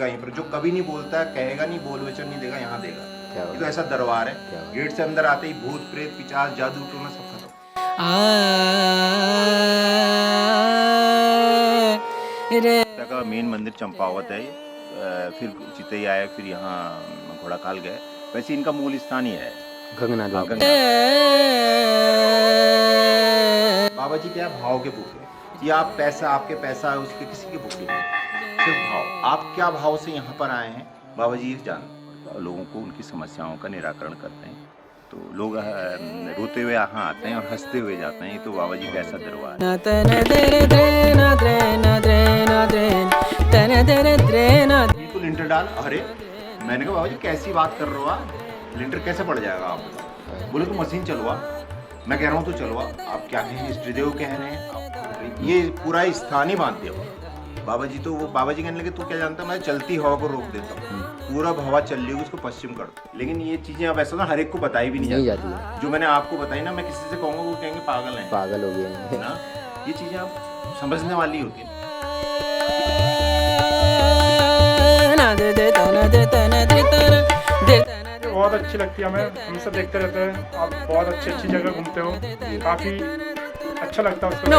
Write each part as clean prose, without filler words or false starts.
यहीं पर, जो कभी नहीं बोलता कहेगा नहीं, बोल वचन नहीं देगा, यहाँ देगा। ये तो ऐसा दरबार है, गेट से अंदर आते ही भूत प्रेत पिशाच जादू टोना सब खत्म। का मेन मंदिर चंपावत है, फिर चितई आए, फिर यहाँ घोड़ाखाल गए। वैसे इनका मूल स्थान ही है गंगनाथ बाबा। बाबा जी क्या भाव के भूखे, ये आप पैसा, आपके पैसा है उसके किसी के भूखे नहीं, सिर्फ भाव। आप क्या भाव से यहाँ पर आए हैं बाबा जी जानते, लोगों को उनकी समस्याओं का निराकरण करते हैं। तो लोग रोते हुए यहाँ आते हैं और हंसते हुए जाते हैं। ये तो बाबा जी का ऐसा दरबार है। बिल्कुल लिंटर डाल। अरे मैंने कहा बाबा जी कैसी बात कर रहे हो आप, लिंटर कैसे पड़ जाएगा आप? बोले तो मशीन चलवा। मैं कह रहा हूँ तो चलवा। आप क्या कहें, इष्टदेव कह रहे हैं, ये पूरा स्थान ही बांधते हो। बाबा जी तो वो बाबा जी कहने लगे तू क्या जानता है, मैं चलती हवा को रोक देता हूँ, पूरब हवा चल रही होगी उसको पश्चिम कर दो। लेकिन ये चीजें अब ऐसा ना हर एक को बताई भी नहीं जाती है। जो मैंने आपको बताई ना, मैं किसी से कहूँगा वो कहेंगे पागल है, पागल हो गए ना। ये चीजें आप समझने वाली होती है। बहुत अच्छी लगती है हमें, हम सब देखते रहते हैं। आप बहुत अच्छी अच्छी जगह घूमते हो, काफ़ी अच्छा लगता है उसको।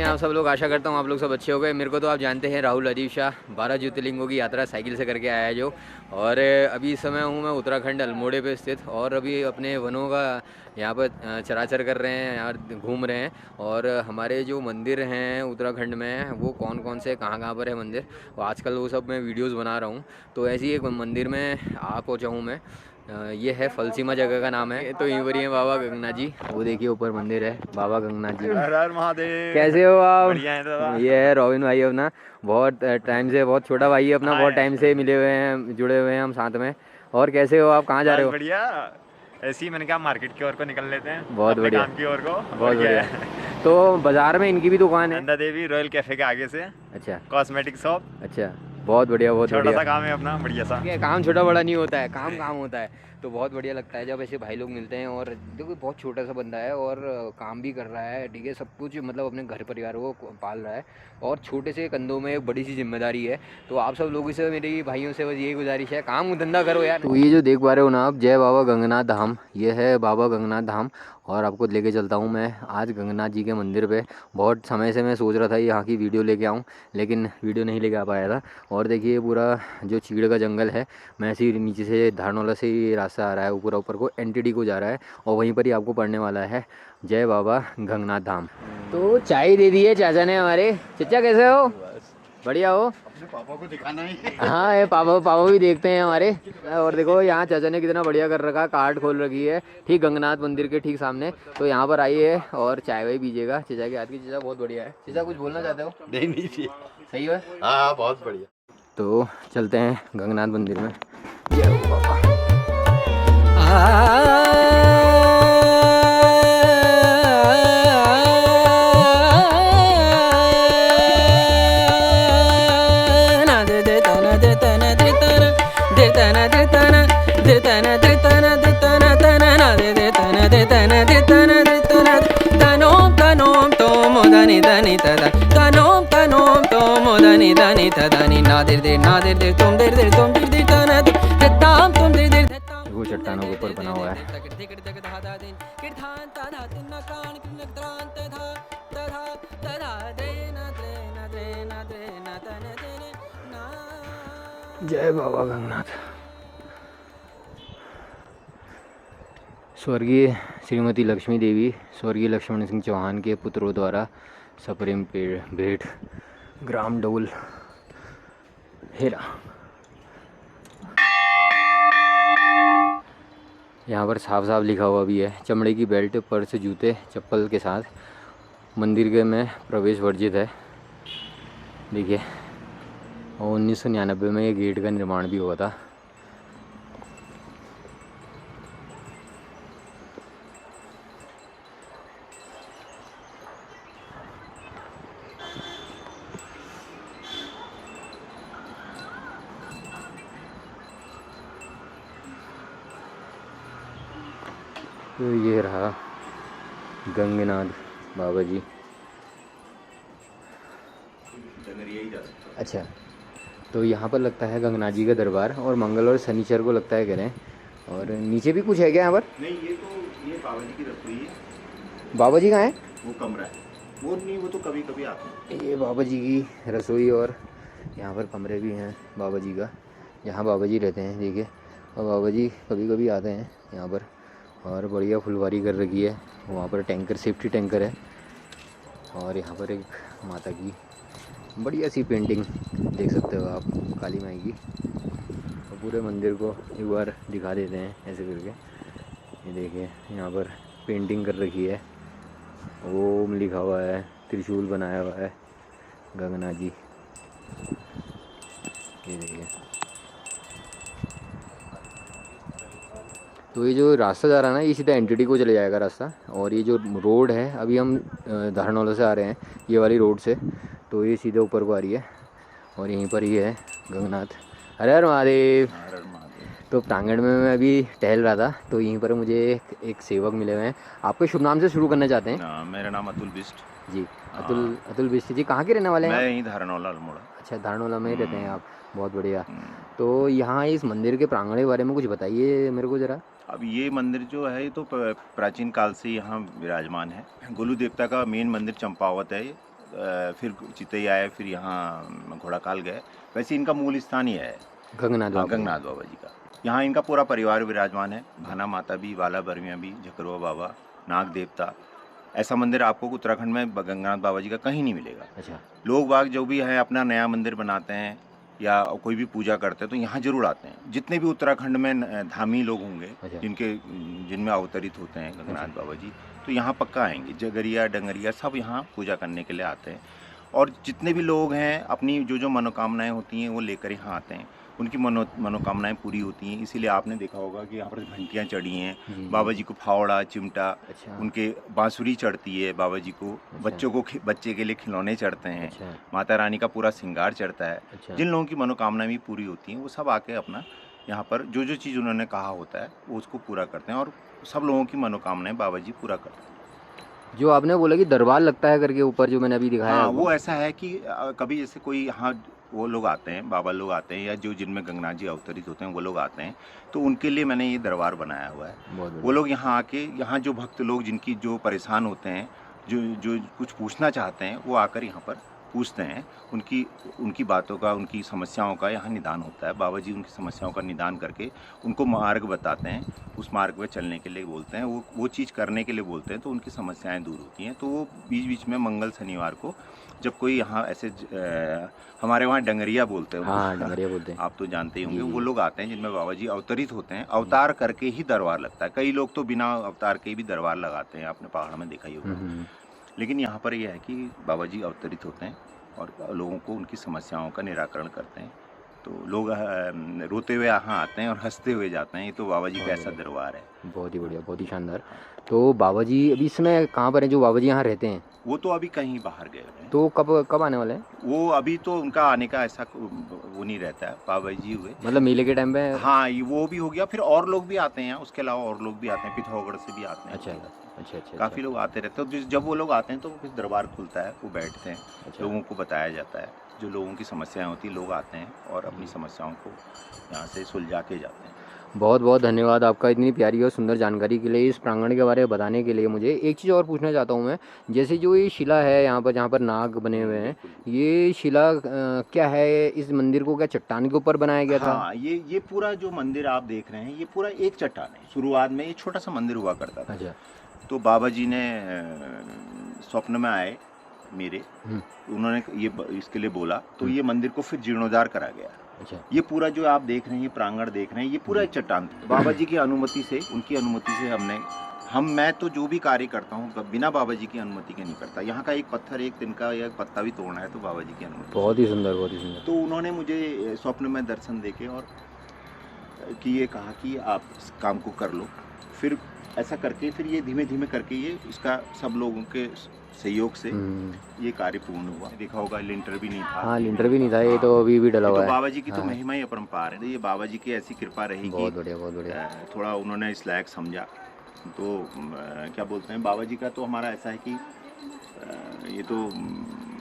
आप सब लोग, आशा करता हूँ आप लोग सब अच्छे हो गए। मेरे को तो आप जानते हैं, राहुल अजीब शाह 12 ज्योतिर्लिंगों की यात्रा साइकिल से करके आया है जो। और अभी इस समय हूँ मैं उत्तराखंड अल्मोड़े पे स्थित, और अभी अपने वनों का यहाँ पर चराचर कर रहे हैं, यहाँ घूम रहे हैं। और हमारे जो मंदिर हैं उत्तराखंड में, वो कौन कौन से कहाँ कहाँ पर है मंदिर, वो आजकल वो सब मैं वीडियोज़ बना रहा हूँ। तो ऐसे ही एक मंदिर में आ पहुँचा हूँ मैं। ये है फलसीमा, जगह का नाम है। तो यहीं पर ही है बाबा गंगनाथ जी, वो देखिए ऊपर मंदिर है बाबा गंगनाथ जी। हर हर महादेव। कैसे हो आप? बढ़िया है दादा। ये है रॉबिन भाई अपना, बहुत टाइम से, बहुत छोटा भाई है अपना, बहुत टाइम से मिले हुए हैं, जुड़े हुए हैं हम साथ में। और कैसे हो आप, कहाँ जा रहे हो? बढ़िया, ऐसे ही मैंने कहा मार्केट की ओर को निकल लेते हैं, बहुत अपने बढ़िया, काम की ओर को। बहुत बढ़िया। तो बाजार में इनकी भी दुकान है, नंदा देवी रॉयल कैफे के आगे से। अच्छा, कॉस्मेटिक शॉप। अच्छा, बहुत बढ़िया, बहुत छोटा बढ़िया। सा काम है अपना, बढ़िया सा। काम छोटा बड़ा नहीं होता है, काम काम होता है। तो बहुत बढ़िया लगता है जब ऐसे भाई लोग मिलते हैं। और देखो बहुत छोटा सा बंदा है और काम भी कर रहा है, ठीक है, सब कुछ मतलब अपने घर परिवार को पाल रहा है, और छोटे से कंधों में एक बड़ी सी जिम्मेदारी है। तो आप सब लोगों से, मेरी भाइयों से बस यही गुजारिश है, काम धंधा करो यार। तो ये जो देख पा रहे हो ना आप, जय बाबा गंगनाथ धाम, ये है बाबा गंगनाथ धाम। और आपको लेके चलता हूँ मैं आज गंगनाथ जी के मंदिर पे। बहुत समय से मैं सोच रहा था यहाँ की वीडियो लेके आऊँ, लेकिन वीडियो नहीं लेके आ पाया था। और देखिए पूरा जो चीड़ का जंगल है, मैं ऐसे नीचे से धारनोला से ये रास्ता आ रहा है, ऊपर ऊपर को एनटीडी को जा रहा है, और वहीं पर ही आपको पड़ने वाला है जय बाबा गंगनाथ धाम। तो चाय दे दी है चाचा ने हमारे। चाचा कैसे हो? बढ़िया हो? अपने पापा को दिखाना ही। हाँ, ये पापा भी देखते हैं हमारे। और देखो यहाँ चाचा ने कितना बढ़िया कर रखा, कार्ट खोल रखी है ठीक गंगनाथ मंदिर के ठीक सामने। तो यहाँ पर आइए और चाय वाय पीजिएगा चाचा के हाथ की। चाचा बहुत बढ़िया है। चाचा कुछ बोलना चाहते हो? नहीं सही है, हाँ बहुत बढ़िया। तो चलते हैं गंगनाथ मंदिर में। जय हो बाबा। वो चट्टानों के ऊपर बना हुआ है। जय बाबा गंगनाथ। स्वर्गीय श्रीमती लक्ष्मी देवी, स्वर्गीय लक्ष्मण सिंह चौहान के पुत्रों द्वारा सप्रेम भेंट, ग्राम डोल हेरा। यहाँ पर साफ साफ लिखा हुआ भी है, चमड़े की बेल्ट, पर्स, जूते, चप्पल के साथ मंदिर के में प्रवेश वर्जित है। देखिए, और 1999 में ये गेट का निर्माण भी हुआ था। तो ये रहा गंगनाथ बाबा जी। डंगरिया ही जा सकते हो। अच्छा, तो यहाँ पर लगता है गंगनाथ जी का दरबार, और मंगल और शनिचर को लगता है कह रहे हैं। और नीचे भी कुछ है क्या यहाँ पर? नहीं, ये बाबा जी की रसोई है। बाबा जी कहाँ है? वो कमरा है, वो नहीं, वो तो कभी कभी आते हैं। ये बाबा जी की रसोई, और यहाँ पर कमरे भी हैं बाबा जी का, जहाँ बाबा जी रहते हैं, देखिए। और बाबा जी कभी कभी आते हैं यहाँ पर, और बढ़िया फुलवारी कर रखी है। वहाँ पर टैंकर, सेफ्टी टैंकर है। और यहाँ पर एक माता की बढ़िया सी पेंटिंग देख सकते हो आप, काली माई की। और पूरे मंदिर को एक बार दिखा देते हैं ऐसे करके। ये देखिए, यहाँ पर पेंटिंग कर रखी है, ओम लिखा हुआ है, त्रिशूल बनाया हुआ है, गंगनाथ जी। ये देखिए, तो ये जो रास्ता जा रहा है ना, ये सीधा एनटीटी को चले जाएगा रास्ता। और ये जो रोड है, अभी हम धारनौला से आ रहे हैं ये वाली रोड से, तो ये सीधे ऊपर को आ रही है। और यहीं पर ही है गंगनाथ। हर हर महादेव। तो प्रांगण में मैं अभी टहल रहा था, तो यहीं पर मुझे एक सेवक मिले हुए हैं। आपके शुभ नाम से शुरू करना चाहते हैं? मेरा नाम अतुल बिष्ट जी। अतुल बिष्ट जी कहाँ के रहने वाले हैं? मैं यहीं धारनौला अल्मोड़ा। अच्छा, धारनौला में ही रहते हैं आप, बहुत बढ़िया। तो यहाँ इस मंदिर के प्रांगण के बारे में कुछ बताइए मेरे को ज़रा। अब ये मंदिर जो है, ये तो प्राचीन काल से यहाँ विराजमान है। गोलू देवता का मेन मंदिर चंपावत है। फिर चितई आए, फिर यहाँ घोड़ाकाल गए। वैसे इनका मूल स्थान ही है गंगनाथ गंगनाथ बाबा जी का। यहाँ इनका पूरा परिवार विराजमान है। भाना माता भी, बाला बरमिया भी, झकरवा बाबा, नाग देवता। ऐसा मंदिर आपको उत्तराखंड में गंगनाथ बाबा जी का कहीं नहीं मिलेगा। अच्छा। लोग बाग जो भी है अपना नया मंदिर बनाते हैं या कोई भी पूजा करते हैं तो यहाँ जरूर आते हैं। जितने भी उत्तराखंड में धामी लोग होंगे, अच्छा। जिनमें अवतरित होते हैं गंगनाथ बाबा जी, तो यहाँ पक्का आएंगे। जगरिया, डंगरिया सब यहाँ पूजा करने के लिए आते हैं। और जितने भी लोग हैं, अपनी जो जो मनोकामनाएं होती हैं वो लेकर यहाँ आते हैं। उनकी मनोकामनाएं पूरी होती हैं। इसीलिए आपने देखा होगा कि यहाँ पर घंटियाँ चढ़ी हैं। बाबा जी को फावड़ा, चिमटा, अच्छा। उनके बांसुरी चढ़ती है बाबा जी को। बच्चे के लिए खिलौने चढ़ते हैं। अच्छा। माता रानी का पूरा श्रृंगार चढ़ता है। अच्छा। जिन लोगों की मनोकामनाएं भी पूरी होती हैं वो सब आके अपना यहाँ पर जो जो चीज़ उन्होंने कहा होता है वो उसको पूरा करते हैं। और सब लोगों की मनोकामनाएं बाबा जी पूरा करते हैं। जो आपने बोला कि दरबार लगता है करके ऊपर, जो मैंने अभी दिखाया, हाँ, वो ऐसा है कि कभी जैसे कोई यहाँ वो लोग आते हैं, बाबा लोग आते हैं, या जो जिनमें गंगनाथ जी अवतरित होते हैं वो लोग आते हैं, तो उनके लिए मैंने ये दरबार बनाया हुआ है। वो लोग यहाँ आके, यहाँ जो भक्त लोग जिनकी जो परेशान होते हैं, जो कुछ पूछना चाहते हैं, वो आकर यहाँ पर पूछते हैं। उनकी बातों का, उनकी समस्याओं का यहाँ निदान होता है। बाबा जी उनकी समस्याओं का निदान करके उनको मार्ग बताते हैं। उस मार्ग पे चलने के लिए बोलते हैं, वो चीज़ करने के लिए बोलते हैं, तो उनकी समस्याएं दूर होती हैं। तो वो बीच बीच में मंगल शनिवार को जब कोई यहाँ ऐसे हमारे वहाँ डंगरिया बोलते हैं, हाँ, डंगरिया बोलते हैं, आप तो जानते ही होंगे, वो लोग आते हैं जिनमें बाबा जी अवतरित होते हैं। अवतार करके ही दरबार लगता है। कई लोग तो बिना अवतार के भी दरबार लगाते हैं, आपने पहाड़ में देखा ही होगा। लेकिन यहाँ पर यह है कि बाबा जी अवतरित होते हैं और लोगों को उनकी समस्याओं का निराकरण करते हैं। तो लोग रोते हुए यहाँ आते हैं और हंसते हुए जाते हैं। ये तो बाबा जी का ऐसा दरबार है। बहुत ही बढ़िया, बहुत ही शानदार। तो बाबा जी अभी इस समय कहाँ पर हैं, जो बाबा जी यहाँ रहते हैं? वो तो अभी कहीं बाहर गए हैं। तो कब आने वाले हैं? वो अभी तो उनका आने का ऐसा वो नहीं रहता है। बाबा जी हुए, मतलब मेले के टाइम पे? हाँ, वो भी हो गया। फिर और लोग भी आते हैं, उसके अलावा और लोग भी आते हैं, पिथौरागढ़ से भी आते हैं। अच्छा। काफ़ी लोग आते रहते हैं। तो जब वो लोग आते हैं तो फिर दरबार खुलता है, वो बैठते हैं। अच्छा। लोगों को बताया जाता है, जो लोगों की समस्याएं होती हैं, लोग आते हैं और अपनी समस्याओं को यहाँ से सुलझा के जाते हैं। बहुत बहुत धन्यवाद आपका इतनी प्यारी और सुंदर जानकारी के लिए, इस प्रांगण के बारे में बताने के लिए। मुझे एक चीज़ और पूछना चाहता हूँ मैं, जैसे जो ये शिला है यहाँ पर, जहाँ पर नाग बने हुए हैं, ये शिला क्या है? इस मंदिर को क्या चट्टान के ऊपर बनाया गया था? हाँ, ये पूरा जो मंदिर आप देख रहे हैं, ये पूरा एक चट्टान है। शुरुआत में ये छोटा सा मंदिर हुआ करता था। अच्छा। तो बाबा जी ने स्वप्न में आए मेरे, उन्होंने इसके लिए बोला, तो ये मंदिर को फिर जीर्णोद्धार करा गया। अच्छा। ये पूरा जो आप देख रहे हैं, ये प्रांगण देख रहे हैं, ये पूरा एक चट्टान था। बाबा जी की अनुमति से, उनकी अनुमति से मैं तो जो भी कार्य करता हूँ बिना बाबा जी की अनुमति के नहीं करता। यहाँ का एक पत्थर, एक तिनका या एक पत्ता भी तोड़ना है तो बाबा जी की अनुमति। बहुत ही सुंदर, बहुत ही सुंदर। तो उन्होंने मुझे स्वप्न में दर्शन देके और कि ये कहा कि आप इस काम को कर लो। फिर ऐसा करके फिर ये धीमे धीमे करके ये इसका सब लोगों के सहयोग से ये कार्य पूर्ण हुआ। देखा होगा लिंटर भी नहीं था। हाँ, लिंटर भी नहीं था, ये तो अभी भी डला हुआ है। बाबा जी की तो महिमा ही अपरंपार है। ये बाबा जी की ऐसी कृपा रही, बहुत बढ़िया, बहुत बढ़िया। थोड़ा उन्होंने इस लायक समझा तो क्या बोलते हैं, बाबा जी का तो हमारा ऐसा है कि ये तो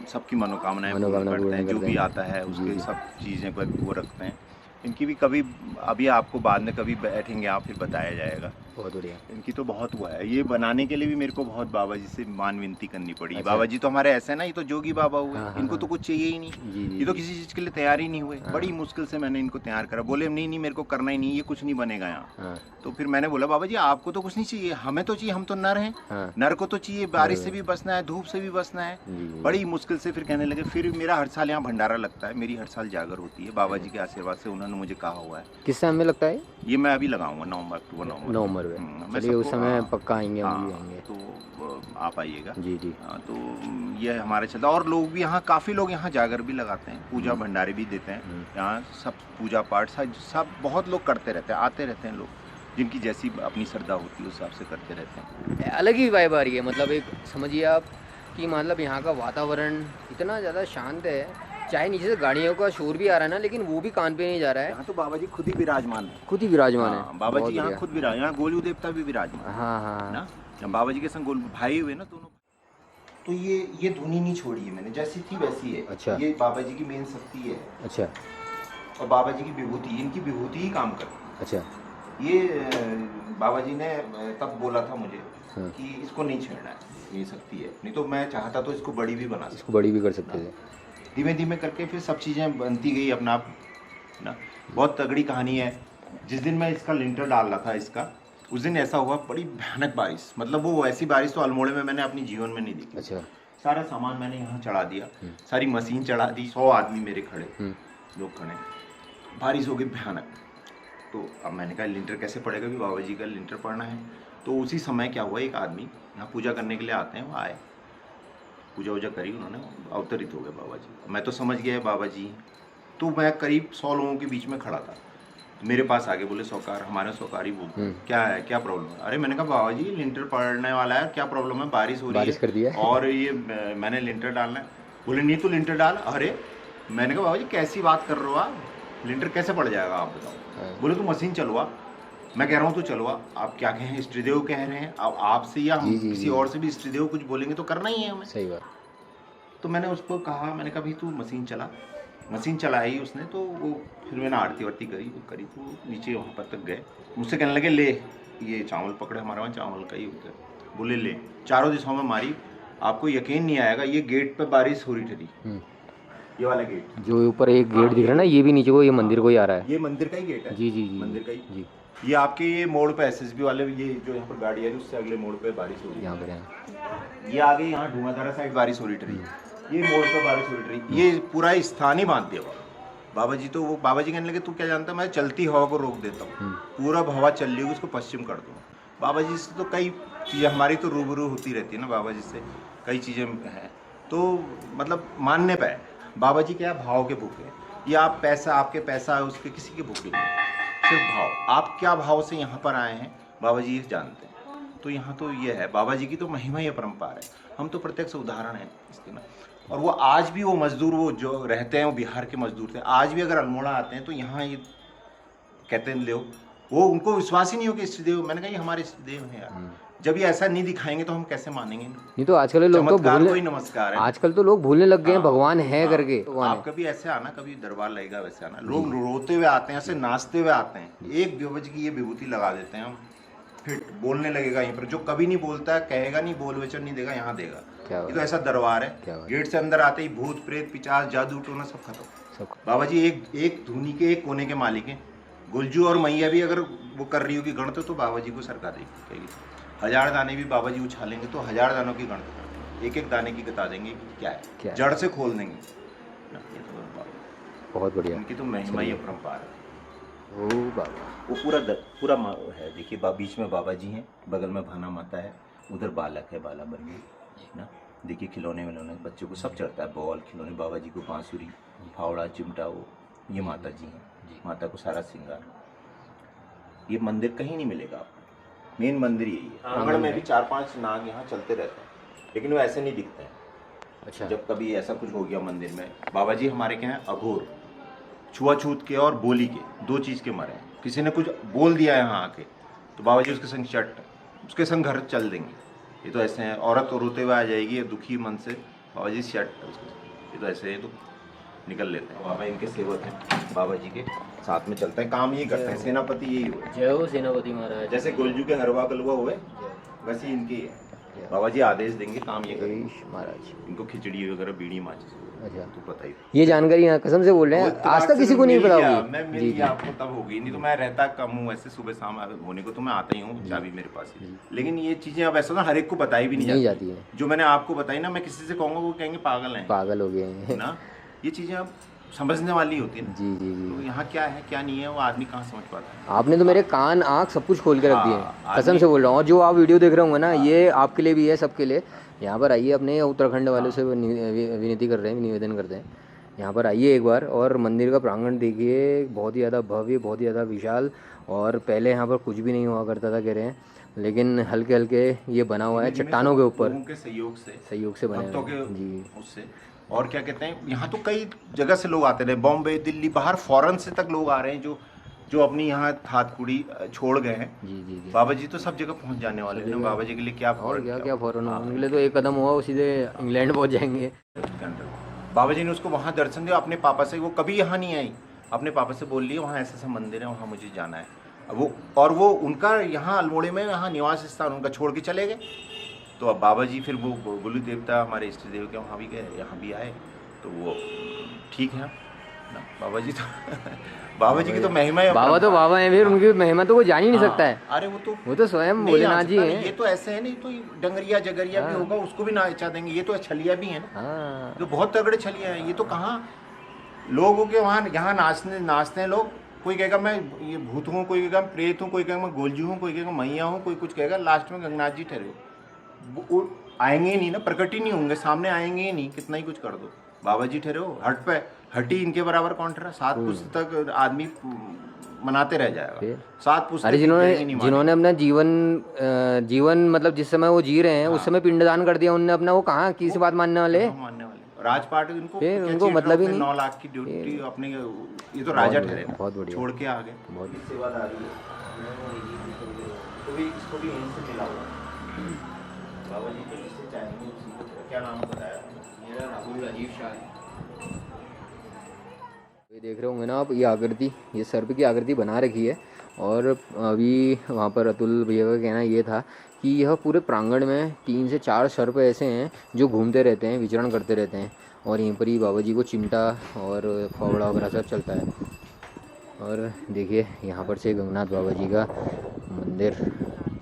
सबकी मनोकामनाएं पूर्ण मनोकामना करते पूर्ण हैं, जो करते भी हैं। आता है जी, उसके जी। सब चीज़ें पर वो रखते हैं। इनकी भी कभी अभी आपको बाद में कभी बैठेंगे आप फिर बताया जाएगा। बहुत बढ़िया। इनकी तो बहुत हुआ है, ये बनाने के लिए भी मेरे को बहुत बाबा जी से मान विनती करनी पड़ी। अच्छा। बाबा जी तो हमारे ऐसे ना, ये तो जोगी बाबा हुए, हाँ, हाँ, इनको तो हाँ। कुछ चाहिए ही नहीं, जी, जी, ये तो जी। किसी चीज़ के लिए तैयार ही नहीं हुए। हाँ। बड़ी मुश्किल से मैंने इनको तैयार करा, बोले नहीं नहीं मेरे को करना ही नहीं, ये कुछ नहीं बनेगा यहाँ। हाँ, तो फिर मैंने बोला बाबा जी आपको तो कुछ नहीं चाहिए, हमें तो चाहिए, हम तो नर हैं, हाँ। नर को तो चाहिए, बारिश से भी बचना है, धूप से भी बचना है। जी, जी। बड़ी मुश्किल से फिर कहने लगे। फिर मेरा हर साल यहाँ भंडारा लगता है, मेरी हर साल जागर होती है, बाबा जी के आशीर्वाद से उन्होंने मुझे कहा हुआ है। किस टाइम में लगता है? ये मैं अभी लगाऊंगा अक्टूबर नवंबर में। मैं चलिए उस सबको- समय हाँ, पक्का आएंगे, हम भी हाँ, आएंगे। तो आप आइएगा। जी, जी। हाँ, तो ये हमारे चलता, और लोग भी यहाँ, काफ़ी लोग यहाँ जागर भी लगाते हैं, पूजा भंडारे भी देते हैं। यहाँ सब पूजा पाठ सब बहुत लोग करते रहते हैं, आते रहते हैं लोग, जिनकी जैसी अपनी श्रद्धा होती है उस हिसाब से करते रहते हैं। अलग ही वाइब आ रही है, मतलब एक समझिए आप कि मतलब यहाँ का वातावरण इतना ज़्यादा शांत है, चाहे नीचे से गाड़ियों का शोर भी आ रहा है ना, लेकिन वो भी कान पे नहीं जा रहा है, यहाँ तो बाबा जी खुद ही विराजमान है। खुद ही विराजमान हाँ, है। बाबा बहुत जी यहाँ बढ़िया। खुद विराजमान, यहाँ गोलू देवता भी विराजमान है हाँ, हाँ। ना। जब बाबा जी के संग गोलू भाई हुए ना दोनों, तो ये धुनी नहीं छोड़ी है मैंने, जैसी थी वैसी है। अच्छा। ये बाबा जी की मेन शक्ति है, अच्छा, और बाबा जी की विभूति, इनकी विभूति ही काम करती है। अच्छा। ये बाबा जी ने तब बोला था मुझे हाँ। कि इसको नहीं छेड़ना है, ये शक्ति है, नहीं तो मैं चाहता तो इसको बड़ी भी बना सकता। इसको बड़ी भी कर सकते थे। धीमे धीमे करके फिर सब चीज़ें बनती गई अपना आप ना। बहुत तगड़ी कहानी है। जिस दिन मैं इसका लिंटर डाल रहा था इसका, उस दिन ऐसा हुआ, बड़ी भयानक बारिश, मतलब वो ऐसी बारिश तो अल्मोड़े में मैंने अपनी जीवन में नहीं देखी। अच्छा। सारा सामान मैंने यहाँ चढ़ा दिया, सारी मशीन चढ़ा दी, 100 आदमी मेरे खड़े, लोग खड़े, बारिश हो गई भयानक। तो अब मैंने कहा लिंटर कैसे पड़ेगा, भी बाबा जी का लिंटर पड़ना है। तो उसी समय क्या हुआ, एक आदमी यहाँ पूजा करने के लिए आते हैं, वो आए, पूजा वूजा करी उन्होंने, अवतरित हो गए बाबा जी। मैं तो समझ गया बाबा जी। तो मैं करीब 100 लोगों के बीच में खड़ा था, मेरे पास आगे बोले सौकार, हमारे सौकारी बोलते क्या है, क्या प्रॉब्लम है? अरे मैंने कहा बाबा जी लिंटर पड़ने वाला है, क्या प्रॉब्लम है? बारिश हो रही बारिश है, कर दिया और ये मैंने लिंटर डालना है। बोले नहीं तो लिंटर डाल। अरे मैंने कहा बाबा जी कैसी बात कर रहे हो आप, लिंटर कैसे पड़ जाएगा आप बताओ। बोले तो मशीन चलवा। मैं कह रहा हूँ तो चलवा, आप क्या कहें, इष्टदेव कह रहे हैं, अब आपसे या हम किसी और से भी इष्टदेव कुछ बोलेंगे तो करना ही है हमें। सही बात। तो मैंने उसको कहा, मैंने कहा भाई तू मशीन चला। मशीन चलाई उसने, तो वो फिर मैंने आरती वारती करी, वो करी, तो नीचे वहाँ पर तक गए। मुझसे कहने लगे ले ये चावल पकड़े, हमारे वहाँ चावल का ही होता है। बोले ले, चारों दिशाओं में मारी, आपको यकीन नहीं आएगा, ये गेट पे बारिश हो रही थी, ये वाला गेट जो ऊपर एक गेट दिख रहा है ना, ये भी नीचे को, ये मंदिर को ही आ रहा है। ये मंदिर का ही गेट है। जी, जी, जी। मंदिर का ही जी। ये आपके ये मोड़ पे एसएसबी वाले, ये जो यहाँ पर गाड़ी है उससे अगले मोड़ पे बारिश हो रही यहाँ पर है। ये आगे यहाँ धुआंधारा साइड बारिश हो रही थी, ये मोड़ पे बारिश हो रही, ये पूरा स्थान ही बांध दिया बाबा जी। तो वो बाबा जी कहने लगे तू क्या जानता है, मैं चलती हवा को रोक देता हूँ, पूरा हवा चल रही होगी उसको पश्चिम कर दूँ। बाबा जी से तो कई चीज़ें हमारी तो रूबरू होती रहती है ना, बाबा जी से कई चीज़ें हैं, तो मतलब मानने पे है। बाबा जी क्या भाव के भूखे हैं, ये आप पैसा, आपके पैसा है उसके किसी के भूखे नहीं, सिर्फ भाव। आप क्या भाव से यहाँ पर आए हैं बाबा जी ये जानते हैं। तो यहाँ तो ये है, बाबा जी की तो महिमा ही अपरंपार है, हम तो प्रत्यक्ष उदाहरण हैं इसके ना। और वो आज भी वो मजदूर, वो जो रहते हैं वो बिहार के मजदूर थे, आज भी अगर अल्मोड़ा आते हैं तो यहाँ ये कहते हैं लोग, वो उनको विश्वास ही नहीं हो कि इष्टदेव। मैंने कहा ये हमारे इष्टदेव हैं यार, जब ये ऐसा नहीं दिखाएंगे तो हम कैसे मानेंगे? नहीं तो आजकल लोग तो चमत्कार भूलने, को ही नमस्कार है। आजकल तो लोग भूलने लग गए हैं हाँ, भगवान है हाँ, करके। आप कभी ऐसे आना, कभी दरबार लगेगा वैसे आना, लोग रोते हुए आते हैं, ऐसे नाचते हुए आते हैं, एक बाबा जी की ये विभूति लगा देते हैं हम, फिर बोलने लगेगा यहीं पर। जो कभी नहीं बोलता है, कहेगा नहीं, बोल वचन नहीं देगा, यहाँ देगा। ये तो ऐसा दरबार है, गेट से अंदर आते ही भूत प्रेत पिचास जादू टोना सब खत्म। बाबा जी एक धुनी के एक कोने के मालिक हैं। गुलजू और मैया भी अगर वो कर रही होगी गणत तो बाबा जी को सरकार देगी। 1000 दाने भी बाबा जी उछालेंगे तो 1000 दानों की गणत करते, एक एक दाने की बता देंगे कि क्या है, जड़ से खोल देंगे। ये तो बहुत बढ़िया, इनकी तो महिमा ही अपरंपार है। ओ बाबा, वो पूरा है। देखिए बीच में बाबा जी हैं, बगल में भाना माता है, उधर बालक है, बाला बन ना। देखिए खिलौने विलौने बच्चों को सब चढ़ता है, बॉल खिलौने, बाबा जी को बांसुरी, फावड़ा, चिमटा, वो ये माता जी हैं। माता को सारा श्रृंगार। ये मंदिर कहीं नहीं मिलेगा आपको, मेन मंदिर यही है। आंगन में भी 4-5 नाग यहाँ चलते रहते हैं, लेकिन वो ऐसे नहीं दिखते हैं। अच्छा, जब कभी ऐसा कुछ हो गया मंदिर में, बाबा जी हमारे के हैं अघोर, छुआछूत के और बोली के, 2 चीज़ के मरे हैं। किसी ने कुछ बोल दिया यहाँ आके तो बाबा जी उसके संग चट उसके संग घर चल देंगे। ये तो ऐसे हैं, औरत तो रोते हुए आ जाएगी दुखी मन से, बाबा जी शर्ट, ये तो ऐसे है तो निकल लेते हैं। बाबा इनके सेवक हैं, बाबा जी के साथ में चलते हैं, काम यही करते हैं, सेनापति यही हुए। जय हो सेनापति महाराज। जैसे गुलजू के हरवा कलवा हुए वैसे इनके ही है। बाबा जी आदेश देंगे, काम ये करेंगे महाराज। इनको खिचड़ी वगैरह बीड़ी माचिस। अच्छा, तो पता ही ये जानकारी यहाँ कसम से बोल रहे हैं, आज तक किसी को नहीं पता होगी। मैं मिल गया आपको तब होगी, नहीं तो मैं रहता कम हूँ ऐसे, सुबह शाम होने को तो मैं आता ही हूँ, चाबी मेरे पास ही। लेकिन ये चीजें अब ऐसा ना हर एक को बताई भी नहीं जाती है। जो मैंने आपको बताई ना, मैं किसी से कहूँगा वो कहेंगे पागल हैं, पागल हो गए हैं ना। ये चीजें अब समझने वाली होती है ना। जी जी जी। तो यहाँ क्या है क्या नहीं है वो आदमी कहाँ समझ पाता है। आपने तो मेरे कान आँख सब कुछ खोल के रख दिए, कसम से बोल रहा हूँ। और जो आप वीडियो देख रहे होंगे ना, ये आपके लिए भी है, सबके लिए। यहाँ पर आइए, अपने उत्तराखंड वालों से विनती कर रहे हैं, निवेदन करते हैं, यहाँ पर आइए एक बार। और मंदिर का प्रांगण देखिए, बहुत ही ज़्यादा भव्य, बहुत ही ज़्यादा विशाल। और पहले यहाँ पर कुछ भी नहीं हुआ करता था कह रहे हैं, लेकिन हल्के हल्के ये बना हुआ है चट्टानों के ऊपर, लोगों के सहयोग से बने भक्तों हुए के हैं। जी। उससे। और क्या कहते हैं, यहाँ तो कई जगह से लोग आते रहे, बॉम्बे, दिल्ली, बाहर फॉरेन से तक लोग आ रहे हैं, जो अपनी यहाँ हाथकुड़ी छोड़ गए हैं। जी जी जी। बाबा जी तो सब जगह पहुँच जाने वाले हैं, बाबा जी के लिए क्या और क्या फौरन, उनके लिए तो एक कदम हुआ वो सीधे इंग्लैंड पहुँच जाएंगे। बाबा जी ने उसको वहाँ दर्शन दिया अपने पापा से, वो कभी यहाँ नहीं आई, अपने पापा से बोल लिया वहाँ ऐसा ऐसा मंदिर है, वहाँ मुझे जाना है। वो उनका यहाँ अल्मोड़े में यहाँ निवास स्थान उनका छोड़ के चले गए। तो अब बाबा जी फिर वो गुलू देवता हमारे इष्ट देव के वहाँ भी गए, यहाँ भी आए, तो वो ठीक है ना। बाबा जी तो बाबा जी की तो महिमा है। बाबा तो बाबा है, फिर उनकी महिमा तो कोई जान ही नहीं सकता है। अरे वो तो स्वयं भोलेनाथ जी हैं। ये तो ऐसे है नहीं, तो डंगरिया जगरिया भी होगा, उसको भी नाचा देंगे। ये तो छलिया भी है ना, जो बहुत तगड़े छलिया है। ये तो कहाँ लोगों के वहाँ यहाँ नाचते हैं लोग। कोई कहेगा मैं ये भूत हूँ, कोई कहेगा मैं प्रेत हूँ, कोई कहेगा मैं गोलजू हूँ, कोई कहेगा मैया हूँ, कोई कुछ कहेगा। लास्ट में गंगनाथ जी ठहरे वो आएंगे ही नहीं ना, प्रकट ही नहीं होंगे, सामने आएंगे ही नहीं, कितना ही कुछ कर दो। बाबा जी ठहरे हो हट पे, हटी इनके बराबर कौन ठहरा। 7 पुस्त तक आदमी मनाते रह जाएगा। 7 पुस्त। अरे जिन्होंने अपना जीवन मतलब जिस समय वो जी रहे हैं उस समय पिंडदान कर दिया उनने अपना, वो कहाँ किसी बात मानने वाले। राजपाट उनको मतलब ही नहीं। 9 लाख की ड्यूटी अपने, ये तो राजा ठहरे, बहुत बढ़िया, छोड़ के आ गए। बहुत सेवादारी है, तो भी इसको भी यहीं से मिला हुआ। बाबा जी को इससे चाहिए, क्या नाम बताया मेरा? राहुल राजीव शाह। ये देख रहे होंगे ना आप, ये आकृति, ये सर्प की आकृति बना रखी है। और अभी वहाँ पर अतुल भैया का कहना ये था कि यह पूरे प्रांगण में 3 से 4 सर्प ऐसे हैं जो घूमते रहते हैं, विचरण करते रहते हैं। और यहीं पर ही बाबा जी को चिमटा और फावड़ा वगैरह सब चलता है। और देखिए यहाँ पर से गंगनाथ बाबा जी का मंदिर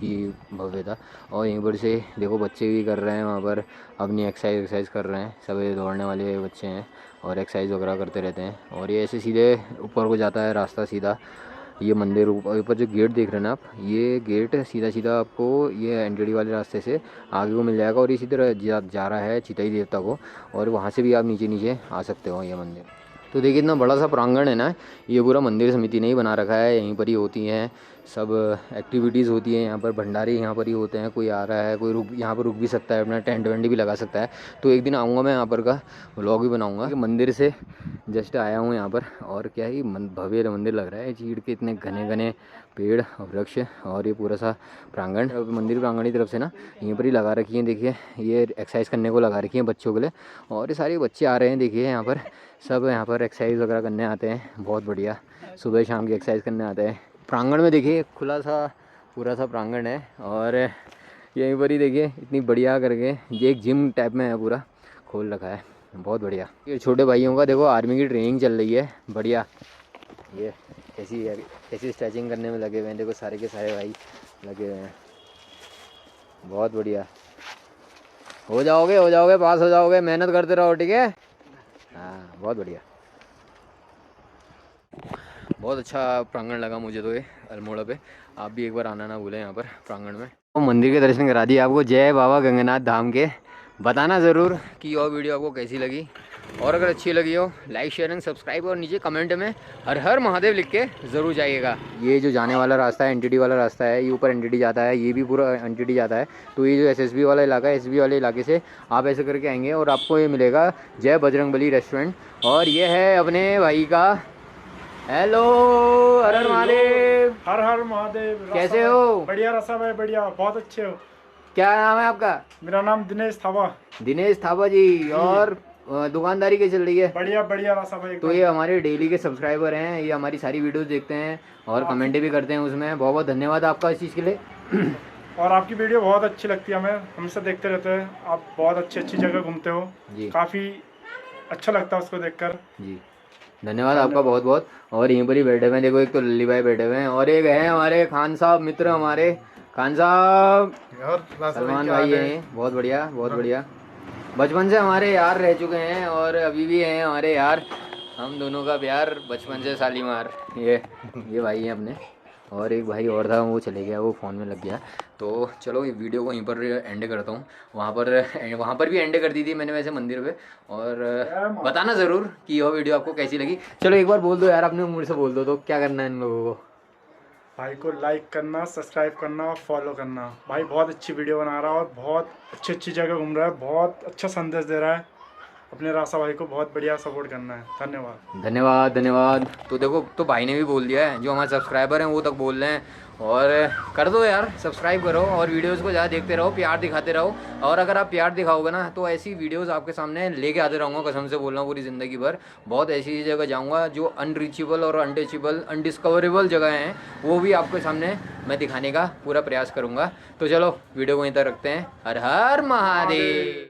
की भव्यता। और यहीं पर से देखो बच्चे भी कर रहे हैं वहाँ पर अपनी एक्सरसाइज कर रहे हैं। सब दौड़ने वाले बच्चे हैं और एक्सरसाइज वगैरह करते रहते हैं। और ये ऐसे सीधे ऊपर को जाता है रास्ता सीधा। ये मंदिर ऊपर जो गेट देख रहे हैं ना आप, ये गेट सीधा सीधा आपको ये एंट्री वाले रास्ते से आगे को मिल जाएगा। और ये सीधे जा रहा है चितई देवता को, और वहाँ से भी आप नीचे आ सकते हो ये मंदिर। तो देखिए इतना बड़ा सा प्रांगण है ना, ये पूरा मंदिर समिति ने ही बना रखा है। यहीं पर ही होती हैं सब एक्टिविटीज़ होती हैं, यहाँ पर भंडारे यहाँ पर ही होते हैं। कोई आ रहा है, कोई यहाँ पर रुक भी सकता है, अपना टेंट वेंट भी लगा सकता है। तो एक दिन आऊँगा मैं यहाँ पर का व्लॉग भी बनाऊँगा। मंदिर से जस्ट आया हूँ यहाँ पर, और क्या ही भव्य मंदिर लग रहा है। चीड़ के इतने घने घने पेड़ और वृक्ष, और ये पूरा सा प्रांगण मंदिर प्रांगण की तरफ से ना यहीं पर ही लगा रखी है। देखिए ये एक्सरसाइज करने को लगा रखी है बच्चों के लिए, और ये सारे बच्चे आ रहे हैं। देखिए यहाँ पर सब यहाँ पर एक्सरसाइज वगैरह करने आते हैं। बहुत बढ़िया, सुबह शाम की एक्सरसाइज करने आते हैं। प्रांगण में देखिए खुला सा पूरा सा प्रांगण है, और यहीं पर ही देखिए इतनी बढ़िया करके ये एक जिम टाइप में है, पूरा खोल रखा है। बहुत बढ़िया। ये छोटे भाइयों का देखो आर्मी की ट्रेनिंग चल रही है, बढ़िया। ये ऐसी स्ट्रेचिंग करने में लगे हुए हैं, देखो सारे के सारे भाई लगे हुए हैं। बहुत बढ़िया, हो जाओगे पास हो जाओगे, मेहनत करते रहो, ठीक है। हाँ बहुत बढ़िया, बहुत अच्छा प्रांगण लगा मुझे तो ये अल्मोड़ा पे। आप भी एक बार आना ना भूलें यहाँ पर प्रांगण में। तो मंदिर के दर्शन करा दिए आपको, जय बाबा गंगनाथ धाम के। बताना ज़रूर कि और वीडियो आपको कैसी लगी, और अगर अच्छी लगी हो लाइक शेयर एंड सब्सक्राइब, और नीचे कमेंट में हर हर महादेव लिख के ज़रूर जाइएगा। ये जो जाने वाला रास्ता है एनटीडी वाला रास्ता है, ये ऊपर एनटीडी जाता है, ये भी पूरा एनटीडी जाता है। तो ये जो एसएसबी वाला इलाका है, एसएसबी वाले इलाके से आप ऐसे करके आएंगे और आपको ये मिलेगा जय बजरंगबली रेस्टोरेंट। और ये है अपने भाई का हेलो, हर हर महादेव। हर हर महादेव। रसा कैसे भाई, हो? बढ़िया रसा भाई, बढ़िया, बहुत अच्छे हो। क्या नाम है आपका? मेरा नाम दिनेश थावा। दिनेश थापा जी। और दुकानदारी कैसी चल रही है? बढ़िया बढ़िया रसा भाई। तो ये हमारे डेली के सब्सक्राइबर हैं, ये हमारी सारी वीडियोस देखते हैं और कमेंट भी करते हैं उसमें। बहुत बहुत धन्यवाद आपका इस चीज़ के लिए। और आपकी वीडियो बहुत अच्छी लगती है हमें, हमसे देखते रहते हैं। आप बहुत अच्छी अच्छी जगह घूमते हो जी काफ़ी अच्छा लगता है उसको देखकर। जी, धन्यवाद आपका बहुत बहुत। और यहीं पर ही बैठे हुए हैं, देखो एक तो लल्ली भाई बैठे हुए हैं और एक है हमारे खान साहब मित्र, हमारे खान साहब सलमान भाई हैं। बहुत बढ़िया बहुत बढ़िया। बचपन से हमारे यार रह चुके हैं और अभी भी हैं हमारे यार। हम दोनों का प्यार बचपन से शालीमार। ये भाई हैं अपने, और एक भाई और था वो चले गया, वो फ़ोन में लग गया। तो चलो ये वीडियो को यहीं पर एंड करता हूँ। वहाँ पर भी एंड कर दी थी मैंने वैसे मंदिर पे। और बताना ज़रूर कि यह वीडियो आपको कैसी लगी। चलो एक बार बोल दो यार, अपने मुँह से बोल दो तो क्या करना है इन लोगों को? भाई को लाइक करना, सब्सक्राइब करना और फॉलो करना। भाई बहुत अच्छी वीडियो बना रहा है और बहुत अच्छी अच्छी जगह घूम रहा है, बहुत अच्छा संदेश दे रहा है। अपने रासा भाई को बहुत बढ़िया सपोर्ट करना है। धन्यवाद धन्यवाद धन्यवाद। तो देखो, तो भाई ने भी बोल दिया है, जो हमारे सब्सक्राइबर हैं वो तक बोल रहे हैं। और कर दो यार, सब्सक्राइब करो और वीडियोस को ज़्यादा देखते रहो, प्यार दिखाते रहो। और अगर आप प्यार दिखाओगे ना तो ऐसी वीडियोस आपके सामने लेके आते रहूँगा, कसम से बोल रहा हूँ, पूरी ज़िंदगी भर। बहुत ऐसी जगह जाऊँगा जो अनरीचेबल और अनटचेबल, अनडिस्कवरेबल जगह हैं, वो भी आपके सामने मैं दिखाने का पूरा प्रयास करूँगा। तो चलो वीडियो को यहीं तक रखते हैं। हर हर महादेव।